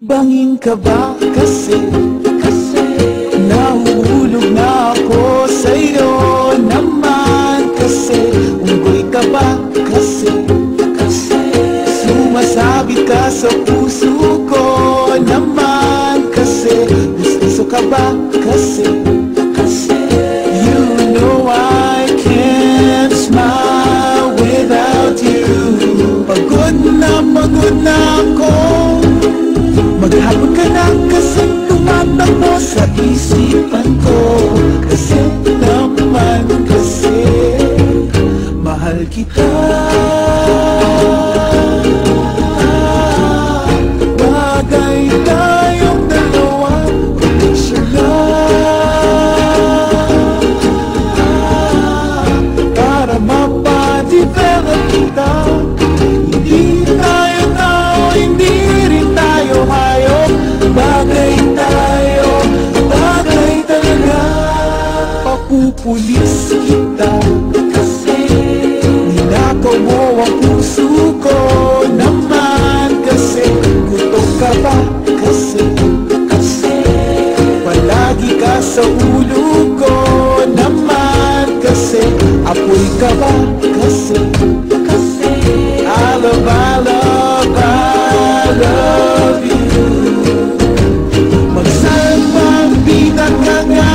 Bangin ka ba kasi nahuhulog na ako sa'yo naman kasi unggoy ka ba kasi sumasabit ka sa puso ko naman kasi gusto ka ba kasi you know I can't smile without you. Pagod na ako, maghapon ka na kasi tumatakbo sa isipan ko. Kasi naman kasi mahal kita. Bagay tayong dalawa, picture para mapadevelop kita. Hindi tayo tao, hindi rin tayo hayop. Bagay tayo, bagay talaga. Papupulis kita kasi ninakaw mo ang puso ko naman kasi gutom ka ba kasi palagi ka sa ulo ko naman kasi apoy ka ba kasi I love you. Magsalpagbitan ka nga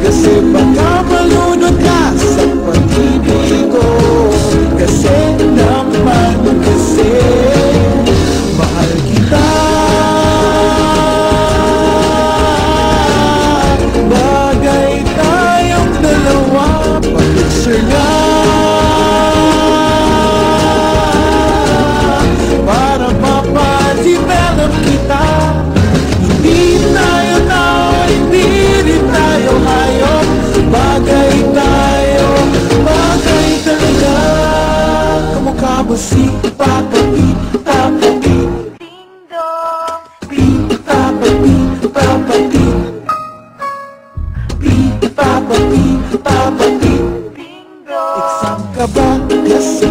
kasi baka malunod ka sa pag-ibig ko. Kasi naman kasi mahal kita. Bagay tayong dalawa, pag-picture nga para mapadevelop kita. Hindi tayo tao, hindi rin tayo hayop. Bagay tayo, bagay talaga. Kamukha mo si Papa P, Papa P. Ding dong, P, Papa P, Papa P. P, Papa P, Papa P. Ding dong. Exam ka ba kasi